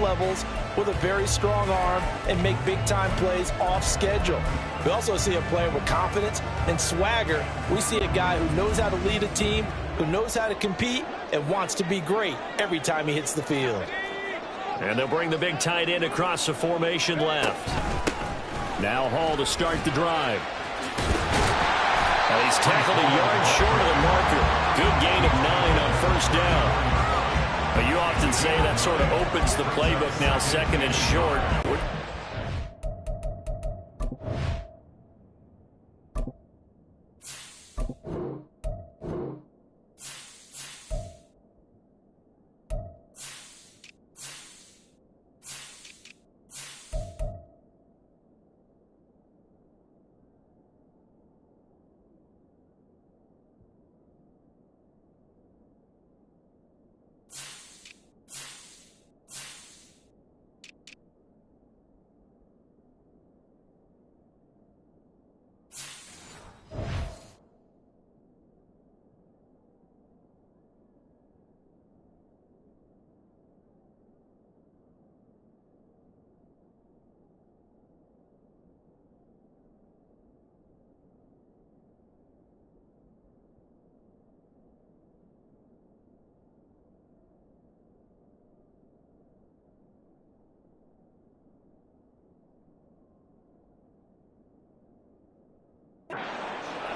levels with a very strong arm and make big-time plays off schedule. We also see a player with confidence and swagger. We see a guy who knows how to lead a team, who knows how to compete, and wants to be great every time he hits the field. And they'll bring the big tight end across the formation left. Now Hall to start the drive. And he's tackled a yard short of the marker. Good gain of 9 on first down. But you often say that sort of opens the playbook now, second and short.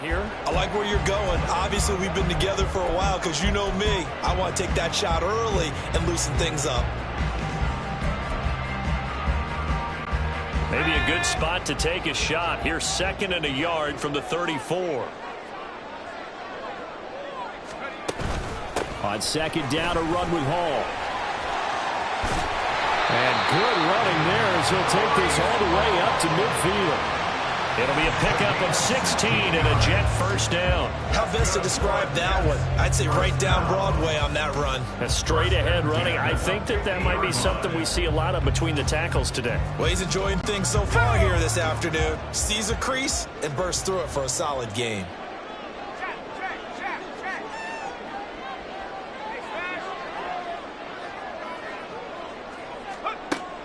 Here. I like where you're going. Obviously, we've been together for a while because you know me. I want to take that shot early and loosen things up. Maybe a good spot to take a shot. Here's 2nd and a yard from the 34. On 2nd down, a run with Hall. And good running there as he'll take this all the way up to midfield. It'll be a pickup of 16 and a Jet first down. How best to describe that one? I'd say right down Broadway on that run. A straight ahead running. I think that might be something we see a lot of between the tackles today. Well, he's enjoying things so far here this afternoon. Sees a crease and bursts through it for a solid gain.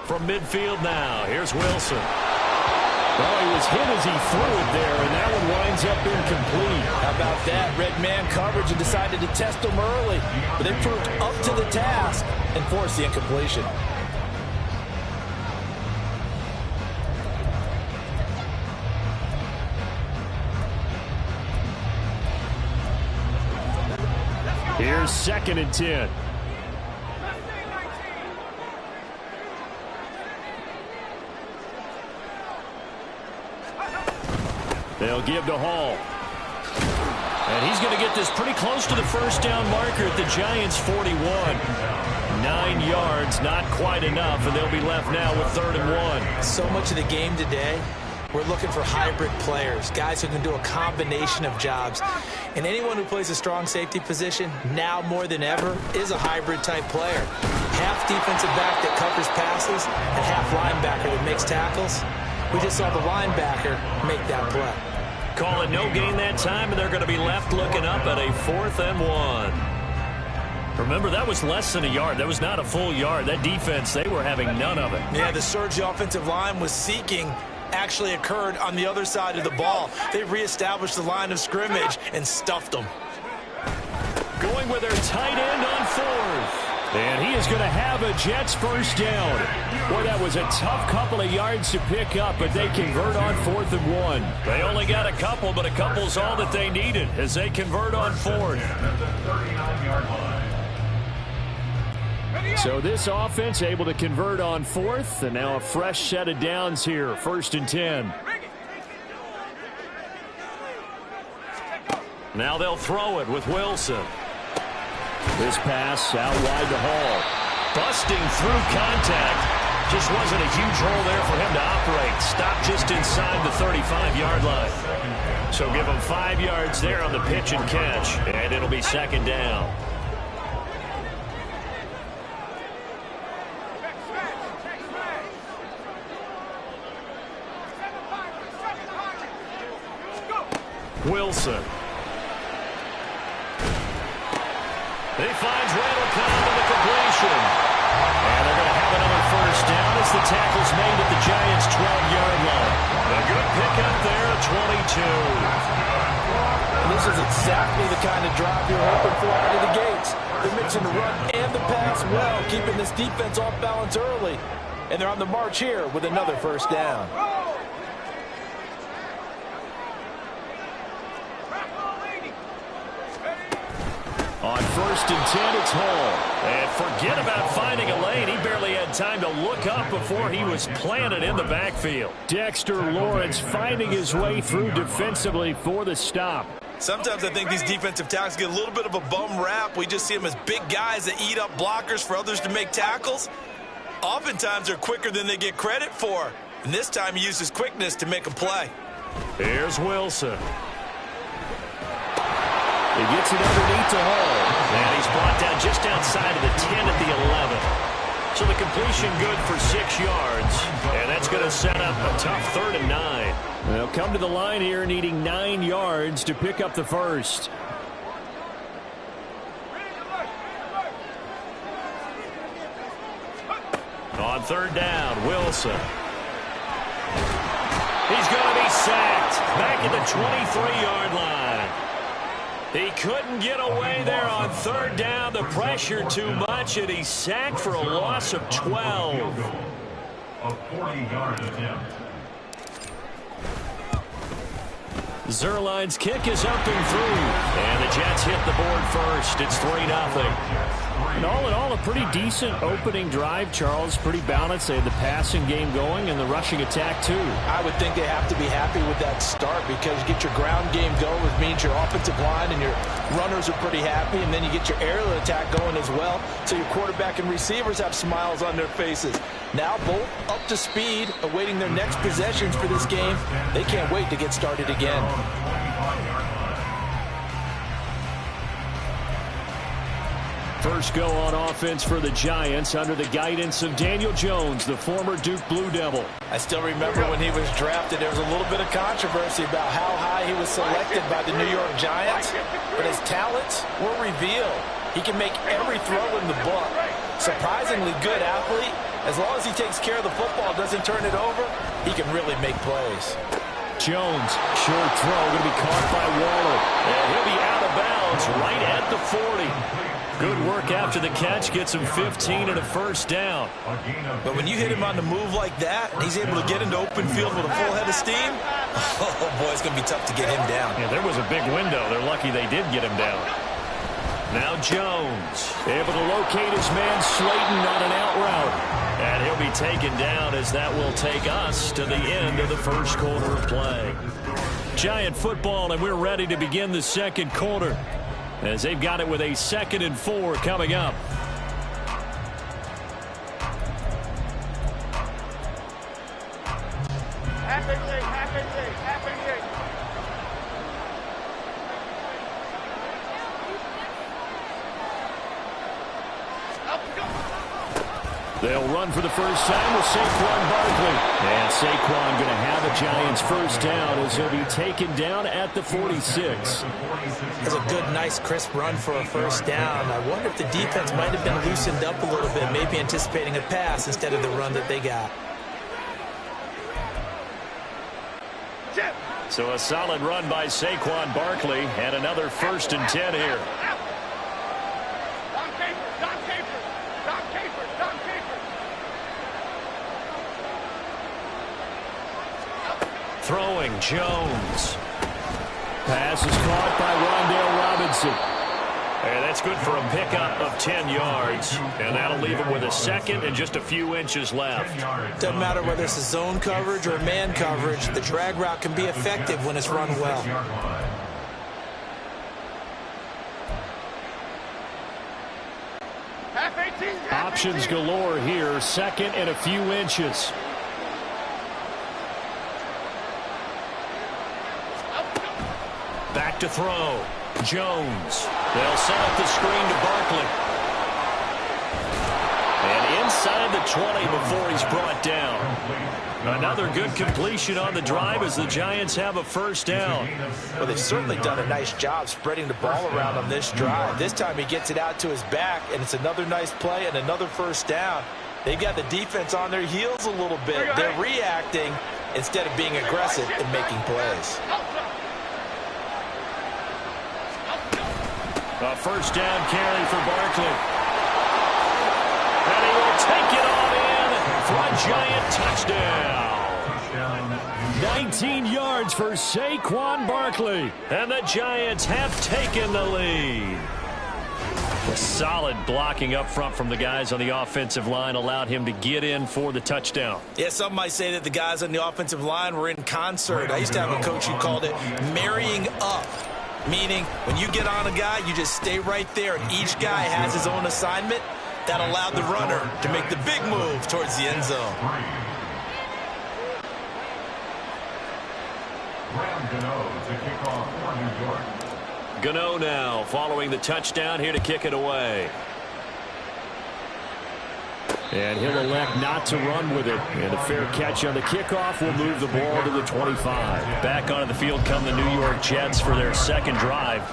From midfield now, here's Wilson. Well, he was hit as he threw it there, and that one winds up incomplete. How about that? Red man coverage and decided to test him early. But they proved up to the task and forced the incompletion. Here's 2nd and 10. They'll give to Hall. And he's going to get this pretty close to the first down marker at the Giants' 41. 9 yards, not quite enough, and they'll be left now with 3rd and 1. So much of the game today, we're looking for hybrid players, guys who can do a combination of jobs. And anyone who plays a strong safety position, now more than ever, is a hybrid type player. Half defensive back that covers passes and half linebacker that makes tackles. We just saw the linebacker make that play. Call it no gain that time, and they're going to be left looking up at a 4th and 1. Remember, that was less than a yard. That was not a full yard. That defense, they were having none of it. Yeah, the surge the offensive line was seeking actually occurred on the other side of the ball. They reestablished the line of scrimmage and stuffed them. Going with their tight end on 4th. And he is going to have a Jets first down. Boy, that was a tough couple of yards to pick up, but they convert on 4th and 1. They only got a couple, but a couple's all that they needed as they convert on 4th. So this offense able to convert on 4th, and now a fresh set of downs here, 1st and 10. Now they'll throw it with Wilson. This pass out wide to Hall. Busting through contact. Just wasn't a huge hole there for him to operate. Stopped just inside the 35-yard line. So give him 5 yards there on the pitch and catch, and it'll be 2nd down. Wilson. He finds Randall Cobb with the completion. And they're going to have another tackle's made at the Giants' 12-yard line. A good pickup there at 22. And this is exactly the kind of drive you're hoping for out of the gates. They're mixing the run and the pass well, keeping this defense off balance early. And they're on the march here with another first down. On 1st and 10, it's Hall. And forget about finding a lane. He barely had time to look up before he was planted in the backfield. Dexter Lawrence finding his way through defensively for the stop. Sometimes I think these defensive tackles get a little bit of a bum rap. We just see them as big guys that eat up blockers for others to make tackles. Oftentimes they're quicker than they get credit for. And this time he uses quickness to make a play. Here's Wilson. He gets it underneath to Hall. And he's brought down just outside of the 10 at the 11. So the completion good for 6 yards. And that's going to set up a tough 3rd and 9. They'll come to the line here needing 9 yards to pick up the first. On 3rd down, Wilson. He's going to be sacked back at the 23-yard line. He couldn't get away there on 3rd down. The pressure too much, and he's sacked for a loss of 12. A 40-yard attempt. Zerline's kick is up and through. And the Jets hit the board first. It's 3-0. And all in all, a pretty decent opening drive, Charles. Pretty balanced. They had the passing game going and the rushing attack, too. I would think they have to be happy with that start because you get your ground game going, which means your offensive line and your runners are pretty happy, and then you get your aerial attack going as well, so your quarterback and receivers have smiles on their faces. Now both up to speed, awaiting their next possessions for this game. They can't wait to get started again. First go on offense for the Giants under the guidance of Daniel Jones, the former Duke Blue Devil. I still remember when he was drafted, there was a little bit of controversy about how high he was selected by the New York Giants, but his talents were revealed. He can make every throw in the book. Surprisingly good athlete. As long as he takes care of the football, doesn't turn it over, he can really make plays. Jones, short throw, going to be caught by Waller. And he'll be out of bounds right at the 40. Good work after the catch, gets him 15 and a first down. But when you hit him on the move like that, he's able to get into open field with a full head of steam, oh boy, it's going to be tough to get him down. Yeah, there was a big window. They're lucky they did get him down. Now Jones, able to locate his man Slayton on an out route. And he'll be taken down as that will take us to the end of the first quarter of play. Giant football, and we're ready to begin the second quarter, as they've got it with a 2nd and 4 coming up. They'll run for the first time with Saquon Barkley. And Saquon going to have a Giants first down as he'll be taken down at the 46. That's a good, nice, crisp run for a first down. I wonder if the defense might have been loosened up a little bit, maybe anticipating a pass instead of the run that they got. So a solid run by Saquon Barkley and another 1st and 10 here. Throwing Jones. Pass is caught by Rondale Robinson. And that's good for a pickup of 10 yards. And that'll leave him with a 2nd and just a few inches left. Doesn't matter whether it's a zone coverage or man coverage, the drag route can be effective when it's run well. Options galore here. 2nd and a few inches. Back to throw. Jones. They'll set up the screen to Barkley. And inside the 20 before he's brought down. Another good completion on the drive as the Giants have a first down. Well, they've certainly done a nice job spreading the ball around on this drive. This time he gets it out to his back, and it's another nice play and another first down. They've got the defense on their heels a little bit. They're reacting instead of being aggressive and making plays. A first down carry for Barkley. And he will take it all in for a giant touchdown. 19 yards for Saquon Barkley. And the Giants have taken the lead. A solid blocking up front from the guys on the offensive line allowed him to get in for the touchdown. Yeah, some might say that the guys on the offensive line were in concert. I used to have a coach who called it marrying up, meaning when you get on a guy, you just stay right there, and each guy has his own assignment. That allowed the runner to make the big move towards the end zone. Gano now following the touchdown here to kick it away. And he'll elect not to run with it. And a fair catch on the kickoff will move the ball to the 25. Back onto the field come the New York Jets for their second drive.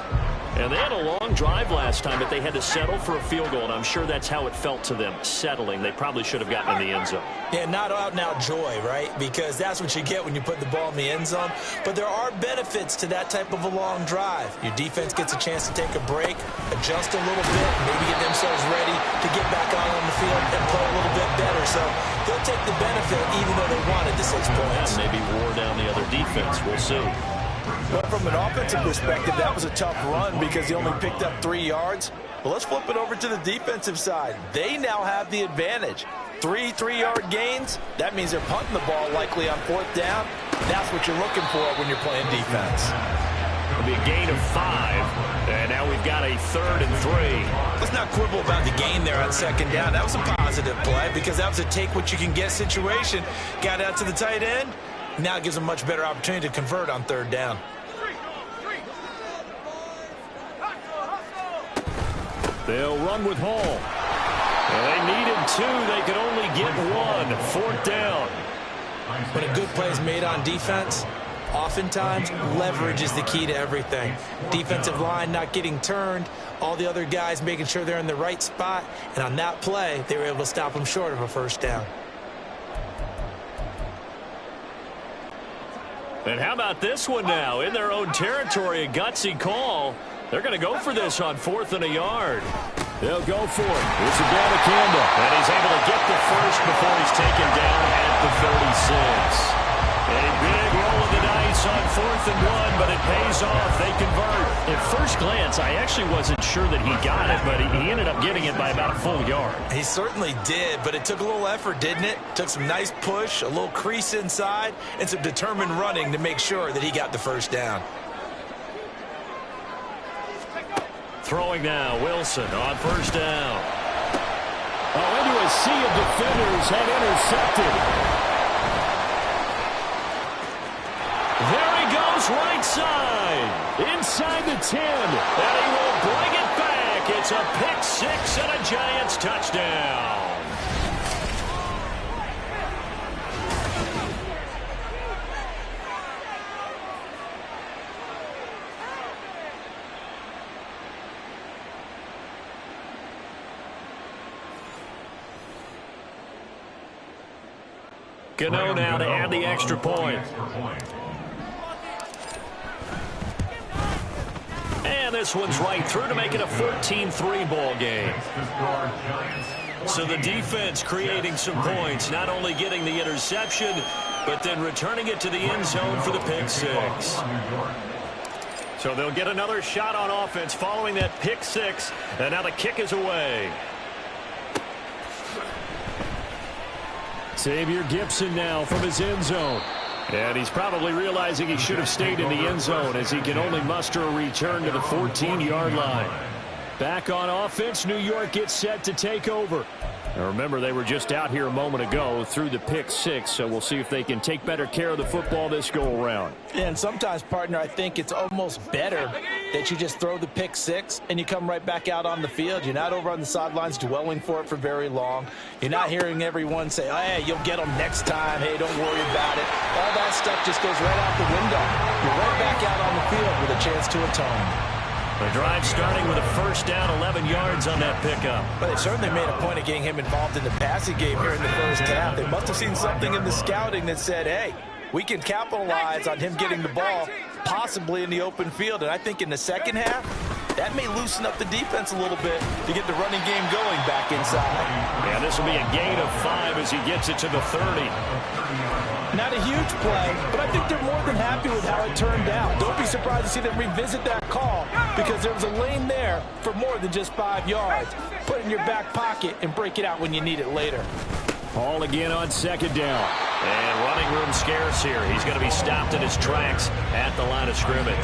And they had a long drive last time, but they had to settle for a field goal, and I'm sure that's how it felt to them, settling. They probably should have gotten in the end zone. Yeah, not out-and-out joy, right? Because that's what you get when you put the ball in the end zone. But there are benefits to that type of a long drive. Your defense gets a chance to take a break, adjust a little bit, maybe get themselves ready to get back out on the field and play a little bit better. So they'll take the benefit even though they wanted the 6 points. Yeah, maybe wore down the other defense. We'll see. But from an offensive perspective, that was a tough run because he only picked up 3 yards. But let's flip it over to the defensive side. They now have the advantage. 3 3-yard gains. That means they're punting the ball likely on 4th down. That's what you're looking for when you're playing defense. It'll be a gain of 5. And now we've got a 3rd and 3. Let's not quibble about the gain there on 2nd down. That was a positive play because that was a take-what-you-can-get situation. Got out to the tight end. Now it gives them a much better opportunity to convert on 3rd down. They'll run with Hall. Well, they needed 2. They could only get 1. 4th down. When a good play is made on defense, oftentimes leverage is the key to everything. Defensive line not getting turned, all the other guys making sure they're in the right spot, and on that play, they were able to stop them short of a 1st down. And how about this one now? In their own territory, a gutsy call. They're going to go for this on 4th and a yard. They'll go for it. It's a down to Campbell. And he's able to get the first before he's taken down at the 36. A big roll of the dice on 4th and 1, but it pays off. They convert. At first glance, I actually wasn't sure that he got it, but he ended up getting it by about a full yard. He certainly did, but it took a little effort, didn't it? Took some nice push, a little crease inside, and some determined running to make sure that he got the 1st down. Throwing now, Wilson on 1st down. Oh, into a sea of defenders and intercepted. There he goes right side. Inside the 10. And he will bring it back. It's a pick 6 and a Giants touchdown. Gano now to add the extra point. And this one's right through to make it a 14-3 ball game. So the defense creating some points, not only getting the interception, but then returning it to the end zone for the pick 6. So they'll get another shot on offense following that pick 6, and now the kick is away. Xavier Gipson now from his end zone. And he's probably realizing he should have stayed in the end zone as he can only muster a return to the 14-yard line. Back on offense, New York gets set to take over. Now remember, they were just out here a moment ago through the pick 6, so we'll see if they can take better care of the football this go-around. And sometimes, partner, I think it's almost better that you just throw the pick 6 and you come right back out on the field. You're not over on the sidelines dwelling for it for very long. You're not hearing everyone say, oh, hey, you'll get them next time. Hey, don't worry about it. All that stuff just goes right out the window. You're right back out on the field with a chance to atone. The drive starting with a first down, 11 yards on that pickup. But they certainly made a point of getting him involved in the passing game here in the first half. They must have seen something in the scouting that said, hey, we can capitalize on him getting the ball possibly in the open field. And I think in the second half, that may loosen up the defense a little bit to get the running game going back inside. Yeah, this will be a gain of 5 as he gets it to the 30. Not a huge play, but I think they're more than happy with how it turned out. Don't be surprised to see them revisit that call because there was a lane there for more than just 5 yards. Put it in your back pocket and break it out when you need it later. Ball again on second down. And running room scarce here. He's going to be stopped in his tracks at the line of scrimmage.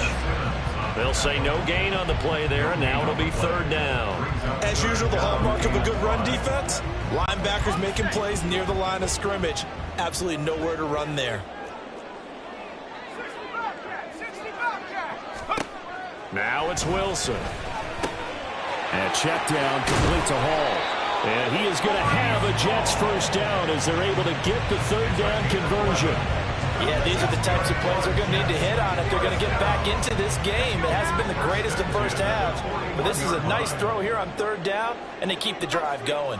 They'll say no gain on the play there, and now it'll be third down. As usual, the hallmark of a good run defense, linebackers making plays near the line of scrimmage. Absolutely nowhere to run there. Now it's Wilson. And check down complete to Hall. And he is going to have a Jets first down as they're able to get the third down conversion. Yeah, these are the types of plays they're going to need to hit on if they're going to get back into this game. It hasn't been the greatest of first halves, but this is a nice throw here on third down, and they keep the drive going.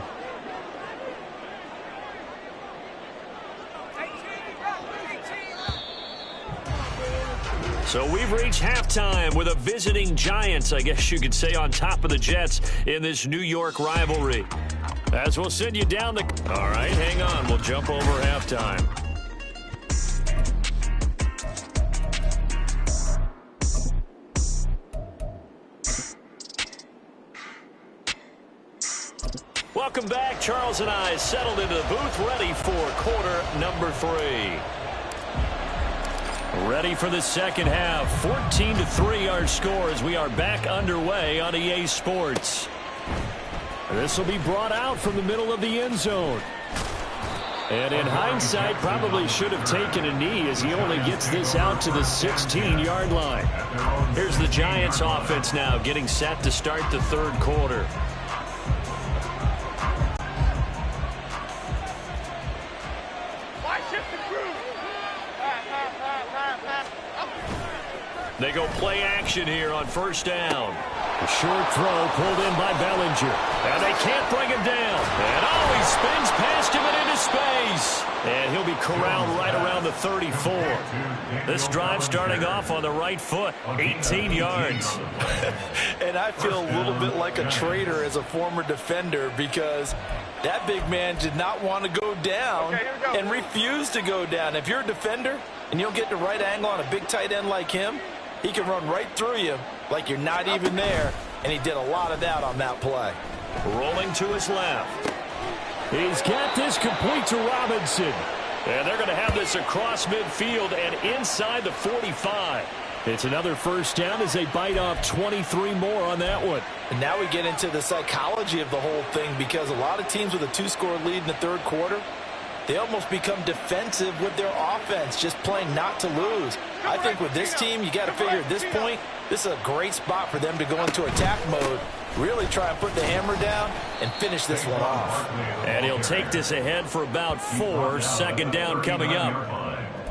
So we've reached halftime with a visiting Giants, I guess you could say, on top of the Jets in this New York rivalry. As we'll send you down the... All right, hang on. We'll jump over halftime. Welcome back. Charles and I settled into the booth, ready for quarter number 3. Ready for the second half. 14-3 our score as we are back underway on EA Sports. This will be brought out from the middle of the end zone. And in hindsight, probably should have taken a knee as he only gets this out to the 16-yard line. Here's the Giants offense now getting set to start the third quarter. They go play action here on first down. A short throw pulled in by Bellinger. And they can't bring him down. And he spins past him and into space. And he'll be corralled right around the 34. This drive starting off on the right foot. 18 yards. And I feel a little bit like a traitor as a former defender because that big man did not want to go down and refused to go down. If you're a defender and you don't get the right angle on a big tight end like him, he can run right through you like you're not even there, and he did a lot of that on that play. Rolling to his left. He's got this complete to Robinson. And they're going to have this across midfield and inside the 45. It's another first down as they bite off 23 more on that one. And now we get into the psychology of the whole thing because a lot of teams with a 2-score lead in the third quarter, they almost become defensive with their offense, just playing not to lose. I think with this team, you got to figure at this point, this is a great spot for them to go into attack mode, really try and put the hammer down and finish this one off. And he'll take this ahead for about 4. Second down coming up.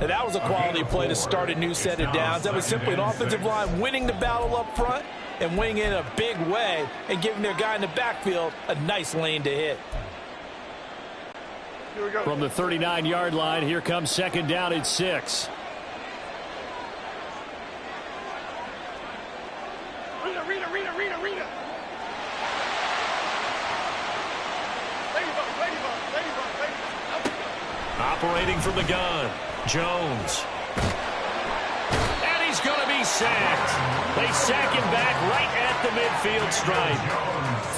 And that was a quality play to start a new set of downs. That was simply an offensive line winning the battle up front and winning in a big way and giving their guy in the backfield a nice lane to hit. From the 39-yard line, here comes second down at 6. Operating from the gun, Jones. And he's going to be sacked. They sack him back right at the midfield stripe.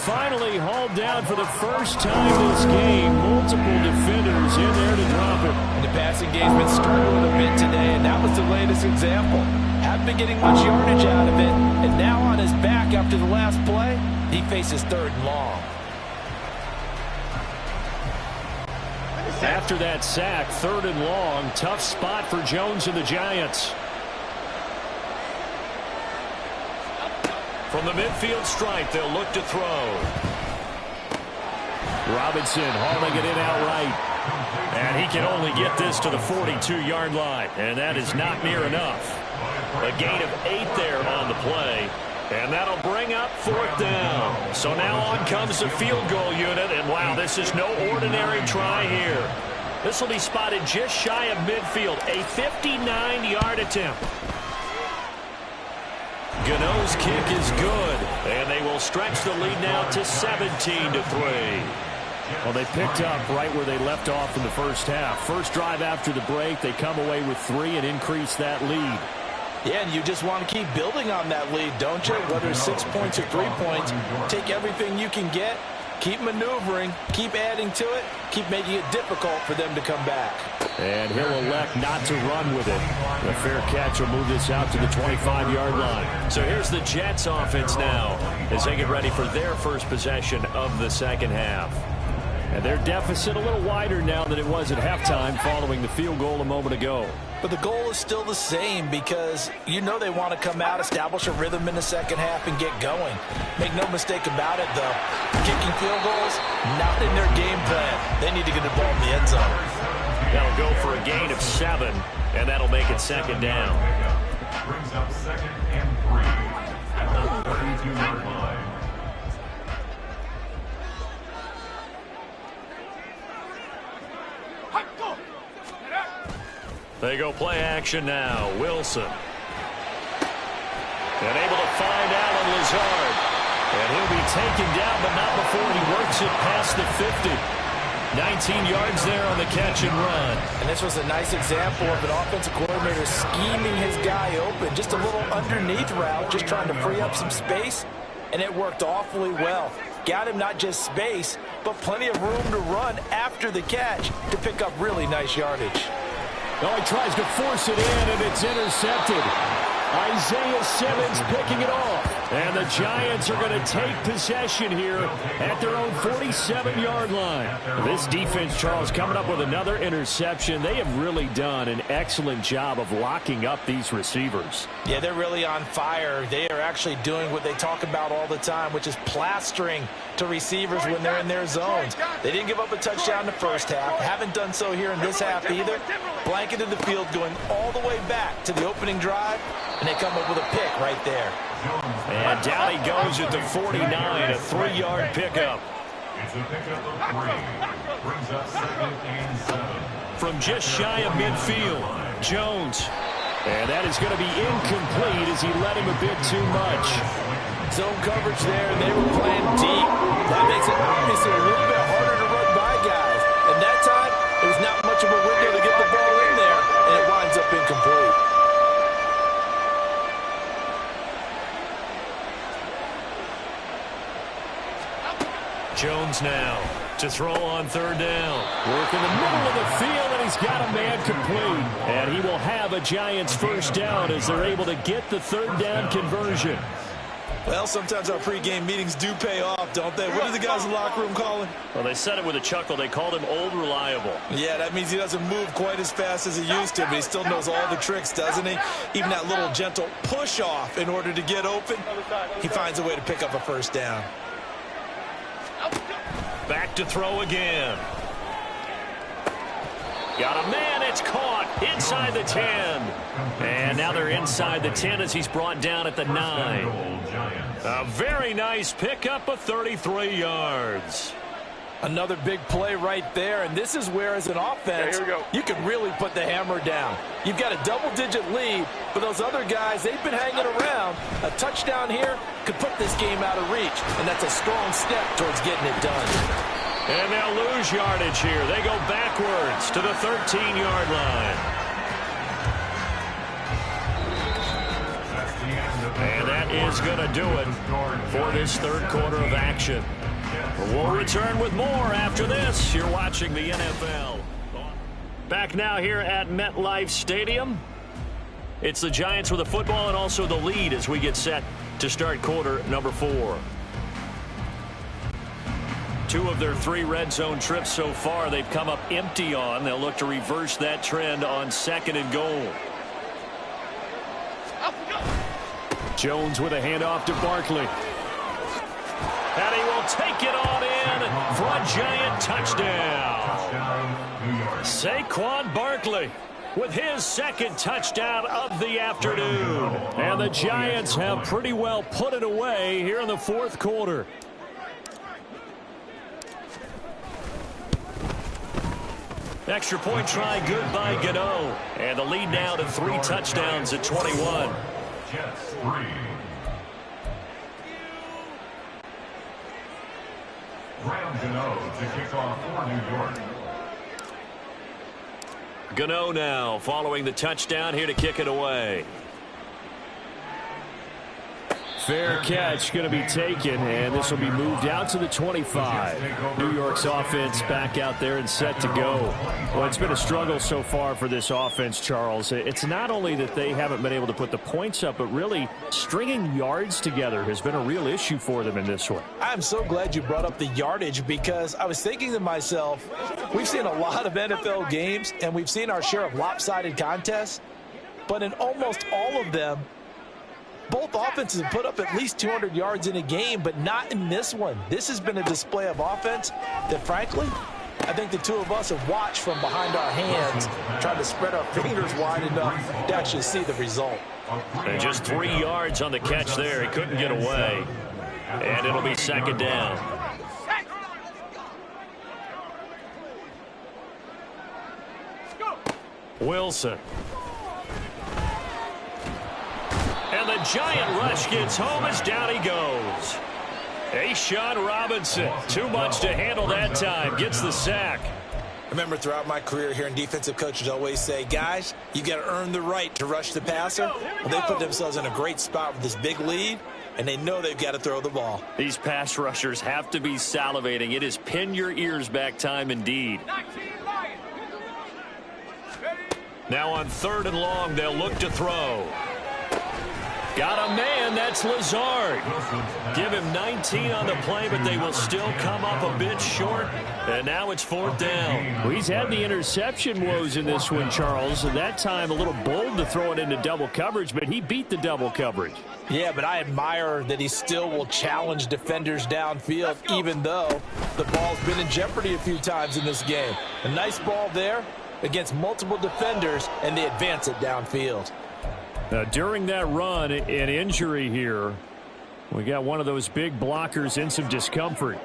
Finally hauled down for the first time this game. Multiple defenders in there to drop it. And the passing game's been struggling a bit today, and that was the latest example. Haven't been getting much yardage out of it, and now on his back after the last play, he faces third and long. After that sack, third and long, tough spot for Jones and the Giants. From the midfield stripe, they'll look to throw. Robinson hauling it in outright. And he can only get this to the 42-yard line. And that is not near enough. A gain of 8 there on the play. And that'll bring up 4th down. So now on comes the field goal unit. And, wow, this is no ordinary try here. This will be spotted just shy of midfield. A 59-yard attempt. Gano's kick is good. And they will stretch the lead now to 17-3. Well, they picked up right where they left off in the first half. First drive after the break, they come away with 3 and increase that lead. Yeah, and you just want to keep building on that lead, don't you? Whether it's 6 points or 3 points, take everything you can get, keep maneuvering, keep adding to it, keep making it difficult for them to come back. And he'll elect not to run with it. The fair catch will move this out to the 25-yard line. So here's the Jets offense now as they get ready for their first possession of the second half. And their deficit a little wider now than it was at halftime following the field goal a moment ago. But the goal is still the same because you know they want to come out, establish a rhythm in the second half, and get going. Make no mistake about it, though. Kicking field goals, not in their game plan. They need to get the ball in the end zone. That'll go for a gain of 7, and that'll make it 2nd down. Brings up 2nd and 3 at the 32-yard line. They go play action now. Wilson. And able to find Alan Lazard. And he'll be taken down, but not before he works it past the 50. 19 yards there on the catch and run. And this was a nice example of an offensive coordinator scheming his guy open. Just a little underneath route, just trying to free up some space. And it worked awfully well. Got him not just space, but plenty of room to run after the catch to pick up really nice yardage. Oh, he tries to force it in, and it's intercepted. Isaiah Simmons picking it off. And the Giants are going to take possession here at their own 47-yard line. This defense, Charles, coming up with another interception. They have really done an excellent job of locking up these receivers. Yeah, they're really on fire. They are actually doing what they talk about all the time, which is plastering to receivers when they're in their zones. They didn't give up a touchdown in the first half. Haven't done so here in this half either. Blanketed the field going all the way back to the opening drive, and they come up with a pick right there. And down he goes at the 49, a 3-yard pickup. It's a pickup of 3. Brings up 2nd and 7. From just shy of midfield, Jones. And that is going to be incomplete as he let him a bit too much. Zone coverage there, and they were playing deep. That makes it obviously a little bit harder to run by guys. And that time, there's not much of a window to get the ball in there, and it winds up incomplete. Jones now to throw on 3rd down. Work in the middle of the field, and he's got a man complete. And he will have a Giants 1st down as they're able to get the 3rd down conversion. Well, sometimes our pregame meetings do pay off, don't they? What do the guys in the locker room call him? Well, they said it with a chuckle. They called him Old Reliable. Yeah, that means he doesn't move quite as fast as he used to, but he still knows all the tricks, doesn't he? Even that little gentle push-off in order to get open, he finds a way to pick up a 1st down. Back to throw again. Got a man, it's caught inside the 10. And now they're inside the 10 as he's brought down at the 9. A very nice pickup of 33 yards. Another big play right there, and this is where, as an offense, you can really put the hammer down. You've got a double-digit lead, but those other guys, they've been hanging around. A touchdown here could put this game out of reach, and that's a strong step towards getting it done. And they'll lose yardage here. They go backwards to the 13-yard line. And that is going to do it for this 3rd quarter of action. We'll return with more after this. You're watching the NFL. Back now here at MetLife Stadium. It's the Giants with the football and also the lead as we get set to start quarter number 4. 2 of their 3 red zone trips so far they've come up empty on. They'll look to reverse that trend on 2nd and goal. Jones with a handoff to Barkley. And he will take it on in for a Giant touchdown. Saquon Barkley with his second touchdown of the afternoon. And the Giants have pretty well put it away here in the fourth quarter. Extra point try good by Gano. And the lead now to 3 touchdowns at 21. Jets 3. Graham Gano to kick off for New York. Gano now following the touchdown here to kick it away. Fair catch going to be taken, and this will be moved out to the 25. New York's offense back out there and set to go. Well, it's been a struggle so far for this offense, Charles. It's not only that they haven't been able to put the points up, but really stringing yards together has been a real issue for them in this one. I'm so glad you brought up the yardage, because I was thinking to myself, we've seen a lot of NFL games, and we've seen our share of lopsided contests, but in almost all of them, both offenses have put up at least 200 yards in a game, but not in this one. This has been a display of offense that, frankly, I think the two of us have watched from behind our hands, trying to spread our fingers wide enough to actually see the result. And just 3 yards on the catch there. He couldn't get away. And it'll be second down. Wilson. And the giant rush gets home as down he goes. A'Shawn Robinson, too much to handle that time, gets the sack. I remember throughout my career hearing defensive coaches always say, guys, you got to earn the right to rush the passer. Well, they put themselves in a great spot with this big lead, and they know they've got to throw the ball. These pass rushers have to be salivating. It is pin your ears back time indeed. Now on 3rd and long, they'll look to throw. Got a man, that's Lazard. Give him 19 on the play, but they will still come up a bit short. And now it's 4th down. Well, he's had the interception woes in this one, Charles. And that time a little bold to throw it into double coverage, but he beat the double coverage. Yeah, but I admire that he still will challenge defenders downfield, even though the ball's been in jeopardy a few times in this game. A nice ball there against multiple defenders, and they advance it downfield. Now, during that run, an injury here. We got one of those big blockers in some discomfort.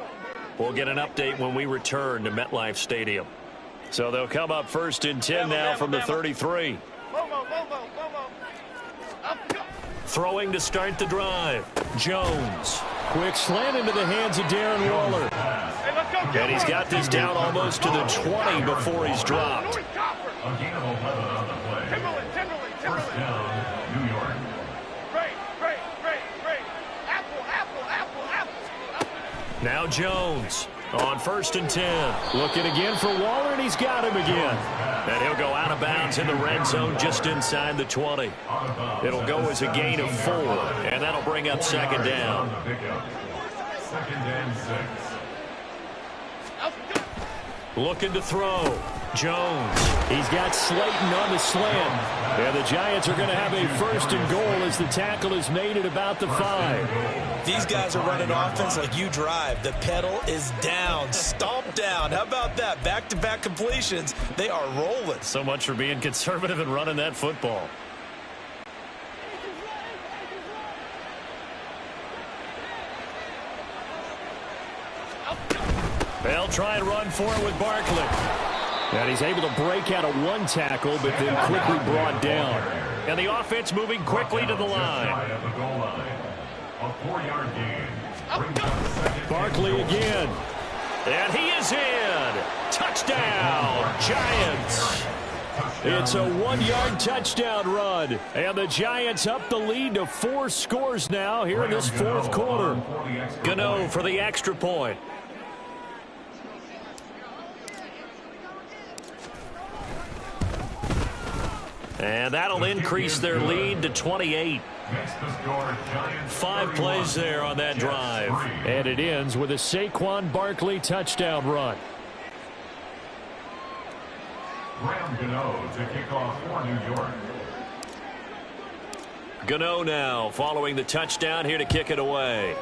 We'll get an update when we return to MetLife Stadium. So they'll come up 1st and 10 now from the 33. Throwing to start the drive. Jones. Quick slant into the hands of Darren Waller. And he's got this down almost to the 20 before he's dropped. A gain of 11 on the play. First down, New York. Now Jones on 1st and 10. Looking again for Waller, and he's got him again. And he'll go out of bounds in the red zone just inside the 20. It'll go as a gain of 4, and that'll bring up 2nd down. 2nd and 6. Looking to throw. Jones. He's got Slayton on the slant. And the Giants are going to have a 1st and goal as the tackle is made at about the 5. These guys are running offense like you drive. The pedal is down, stomped down. How about that? Back-to-back completions. They are rolling. So much for being conservative and running that football. They'll try and run for it with Barkley. And he's able to break out of one tackle, but then quickly brought down. And the offense moving quickly to the line. A 4-yard gain. Barkley again. And he is in. Touchdown, Giants. It's a 1-yard touchdown run. And the Giants up the lead to 4 scores now here in this 4th quarter. Gano for the extra point. And that'll increase their lead to 28. 5 plays there on that drive. And it ends with a Saquon Barkley touchdown run. Graham Gano to kick off for New York. Gano now following the touchdown here to kick it away.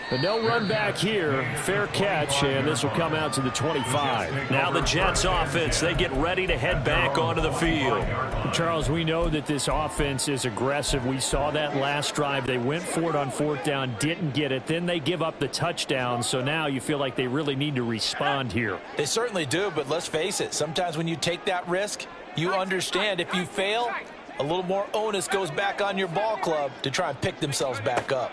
But no run back here. Fair catch, and this will come out to the 25. Now the Jets offense, they get ready to head back onto the field. Charles, we know that this offense is aggressive. We saw that last drive. They went for it on 4th down, didn't get it. Then they give up the touchdown. So now you feel like they really need to respond here. They certainly do, but let's face it. Sometimes when you take that risk, you understand if you fail, a little more onus goes back on your ball club to try and pick themselves back up.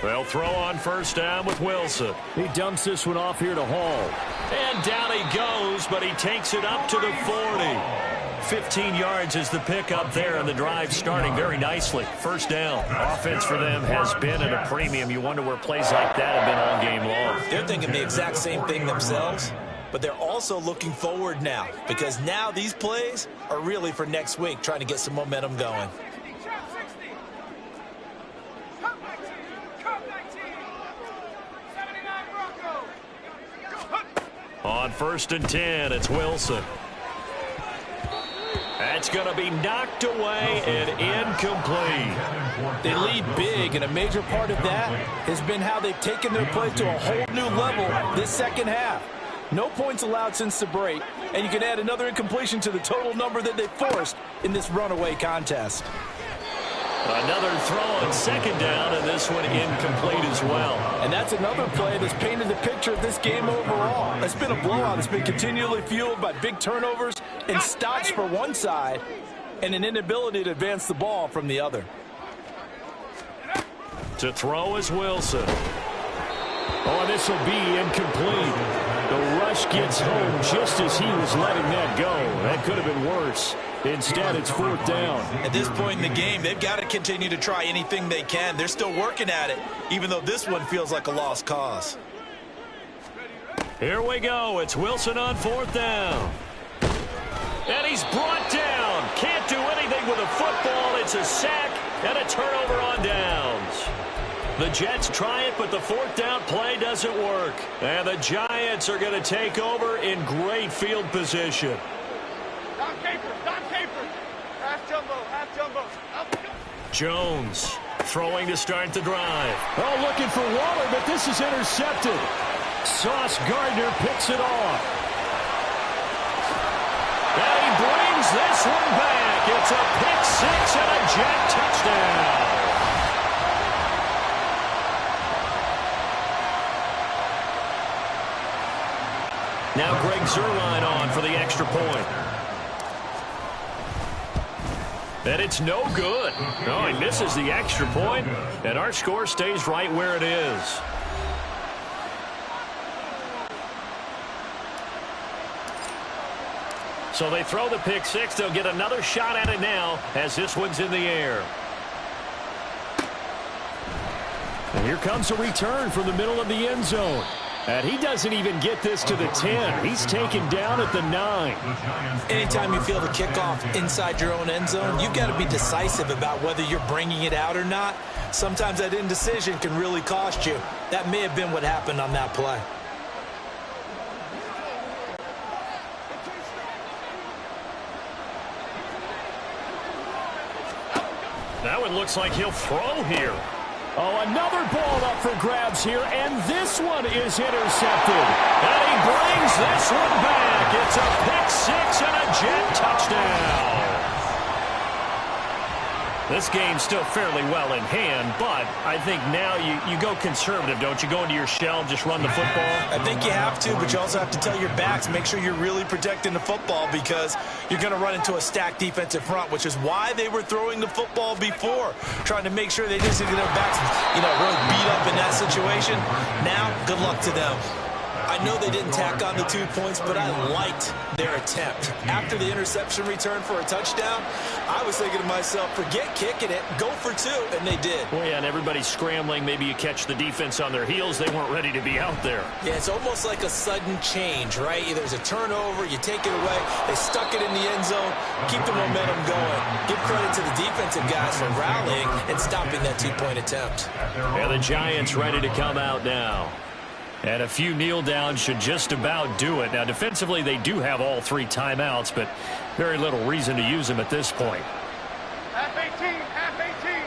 They'll throw on 1st down with Wilson. He dumps this one off here to Hall. And down he goes, but he takes it up to the 40. 15 yards is the pickup there, and the drive starting very nicely. 1st down. Offense for them has been at a premium. You wonder where plays like that have been all game long. They're thinking the exact same thing themselves, but they're also looking forward now, because now these plays are really for next week, trying to get some momentum going. On 1st and 10, it's Wilson. That's going to be knocked away and incomplete. They lead big, and a major part of that has been how they've taken their play to a whole new level this second half. No points allowed since the break, and you can add another incompletion to the total number that they forced in this runaway contest. Another throw on 2nd down, and this one incomplete as well. And that's another play that's painted the picture of this game overall. It's been a blowout. It's been continually fueled by big turnovers and stops for one side and an inability to advance the ball from the other. To throw is Wilson. Oh, this will be incomplete. The rush gets home just as he was letting that go. That could have been worse. Instead, it's 4th down. At this point in the game, they've got to continue to try anything they can. They're still working at it, even though this one feels like a lost cause. Here we go. It's Wilson on 4th down. And he's brought down. Can't do anything with a football. It's a sack and a turnover on downs. The Jets try it, but the 4th down play doesn't work. And the Giants are going to take over in great field position. Jones throwing to start the drive. Oh, looking for Waller, but this is intercepted. Sauce Gardner picks it off. And he brings this one back. It's a pick 6 and a Jet touchdown. Now Greg Zuerlein on for the extra point. And it's no good. No, he misses the extra point, and our score stays right where it is. So they throw the pick 6. They'll get another shot at it now as this one's in the air. And here comes a return from the middle of the end zone. And he doesn't even get this to the 10. He's taken down at the 9. Anytime you feel the kickoff inside your own end zone, you've got to be decisive about whether you're bringing it out or not. Sometimes that indecision can really cost you. That may have been what happened on that play. That one looks like he'll throw here. Oh, another ball up for grabs here, and this one is intercepted. And he brings this one back. It's a pick 6 and a Jet touchdown. This game's still fairly well in hand, but I think now you go conservative, don't you? Go into your shell, just run the football? I think you have to, but you also have to tell your backs, make sure you're really protecting the football because you're going to run into a stacked defensive front, which is why they were throwing the football before, trying to make sure they didn't get their backs, really beat up in that situation. Now, good luck to them. I know they didn't tack on the 2 points, but I liked their attempt. After the interception return for a touchdown, I was thinking to myself, forget kicking it, go for 2, and they did. Well, yeah, and everybody's scrambling. Maybe you catch the defense on their heels. They weren't ready to be out there. Yeah, it's almost like a sudden change, right? There's a turnover, you take it away, they stuck it in the end zone, keep the momentum going. Give credit to the defensive guys for rallying and stopping that 2-point attempt. And the Giants ready to come out now. And a few kneel downs should just about do it. Now, defensively, they do have all 3 timeouts, but very little reason to use them at this point. Half 18, half 18.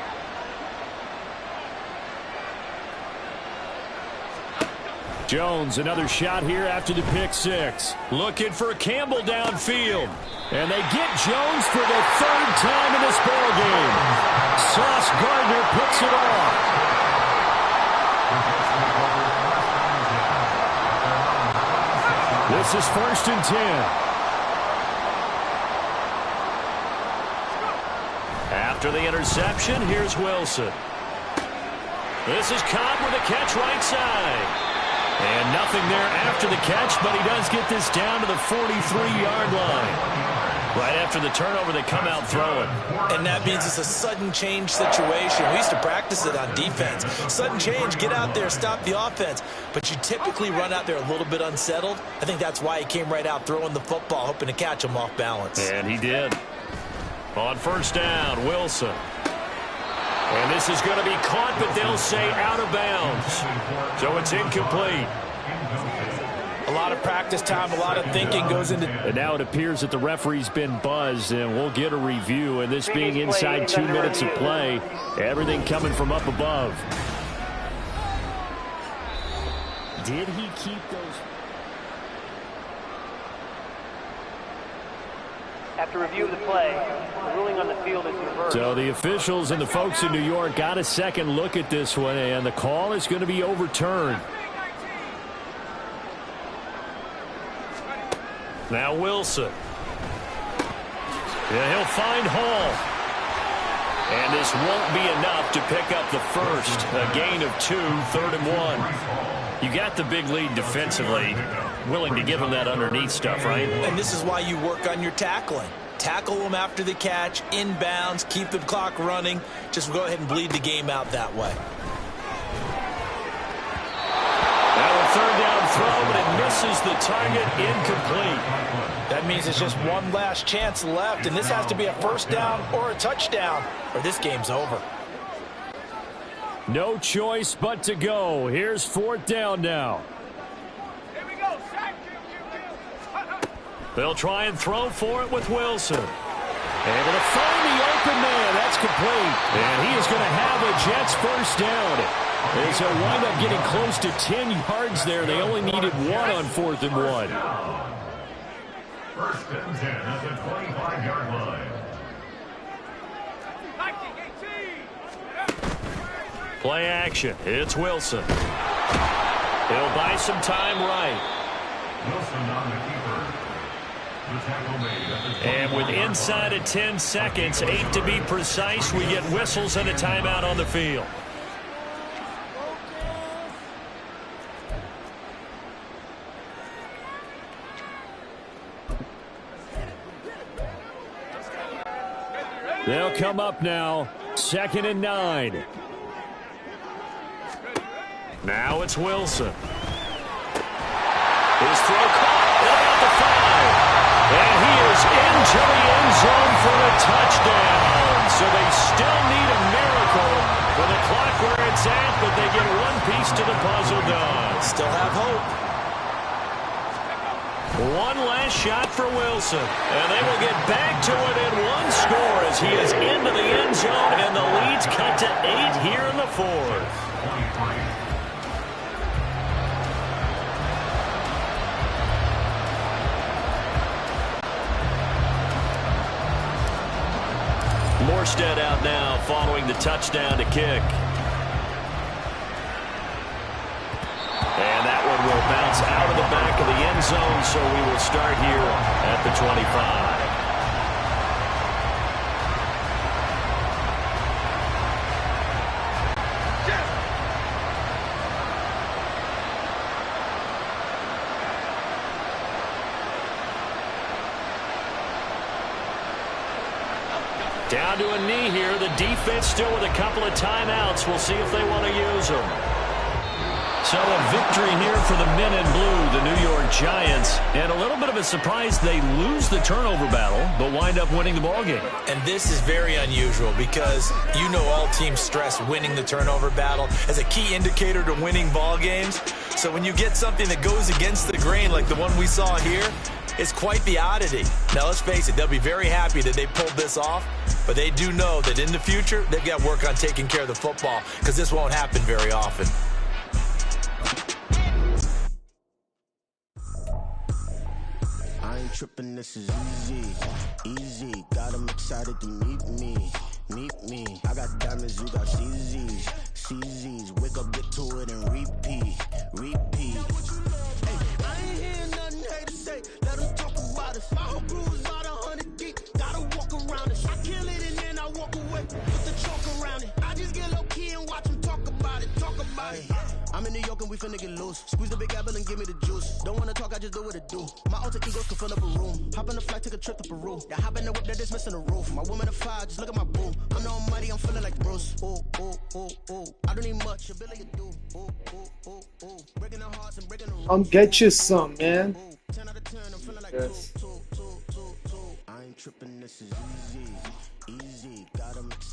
Jones, another shot here after the pick six. Looking for Campbell downfield. And they get Jones for the third time in this ball game. Sauce Gardner picks it off. This is 1st and 10. After the interception, here's Wilson. This is caught with a catch right side. And nothing there after the catch, but he does get this down to the 43-yard line. Right after the turnover, they come out throwing. And that means it's a sudden change situation. We used to practice it on defense. Sudden change, get out there, stop the offense. But you typically run out there a little bit unsettled. I think that's why he came right out throwing the football, hoping to catch him off balance. And he did. On 1st down, Wilson. And this is going to be caught, but they'll say out of bounds. So it's incomplete. A lot of practice time, a lot of thinking goes into... And now it appears that the referee's been buzzed, and we'll get a review. And this being inside 2 minutes of play, everything coming from up above. Did he keep those... After review of the play, the ruling on the field is reversed. So the officials and the folks in New York got a second look at this one, and the call is going to be overturned. Now Wilson. Yeah, he'll find Hall. And this won't be enough to pick up the first. A gain of 2, 3rd and 1. You got the big lead defensively. Willing to give him that underneath stuff, right? And this is why you work on your tackling. Tackle them after the catch, inbounds, keep the clock running. Just go ahead and bleed the game out that way. Now a 3rd down throw, but it misses the target, incomplete. That means it's just one last chance left, and this has to be a 1st down or a touchdown, or this game's over. No choice but to go. Here's 4th down now. They'll try and throw for it with Wilson. Able to find the open man. That's complete. And he is going to have a Jets 1st down. As he'll wind up getting close to 10 yards there. They only needed 1 on 4th and 1. 1st and 10 at the 25-yard line. Play action. It's Wilson. He'll buy some time right. Wilson on the keeper. And with inside of 10 seconds, 8 to be precise, we get whistles and a timeout on the field. They'll come up now, 2nd and 9. Now it's Wilson. His throw caught about the 5. And he is into the end zone for a touchdown. So they still need a miracle for the clock where it's at, but they get one piece to the puzzle done. Still have hope. One last shot for Wilson. And they will get back to within 1 score as he is into the end zone, and the lead's cut to 8 here in the 4th. Morstead out now following the touchdown to kick. And that one will bounce out of the back of the end zone, so we will start here at the 25. Down to a knee here. The defense still with a couple of timeouts. We'll see if they want to use them. So a victory here for the men in blue, the New York Giants. And a little bit of a surprise, they lose the turnover battle, but wind up winning the ballgame. And this is very unusual because you know all teams stress winning the turnover battle as a key indicator to winning ball games. So when you get something that goes against the grain like the one we saw here, it's quite the oddity. Now, let's face it, they'll be very happy that they pulled this off, but they do know that in the future, they've got to work on taking care of the football because this won't happen very often. I ain't tripping, this is easy, easy. Got 'em excited to meet me, I got diamonds, you got CZs. Wake up, get to it, and repeat. Hey, I ain't hearing nothing haters say. Let them talk about us. My whole crew is about 100 deep. Gotta walk around it. I kill it and then I walk away. Put the chalk around it. I just get low key and watch them talk about it. I'm in New York and we finna get loose. Squeeze the big apple and give me the juice. Don't wanna talk, I just do what it do. My alter egos can fill up a room. Hop on the flight, take a trip to Peru. That hop in the whip that is missing the roof. My woman a fire, just look at my boo. I'm the almighty, I'm feeling like Bruce. Ooh. I don't need much, ability to do. Ooh. Breaking the hearts and breaking the rules. Come get you some, man. 10 out of 10, I'm feeling like Yes. two. I ain't tripping, this is easy. Got 'em excited.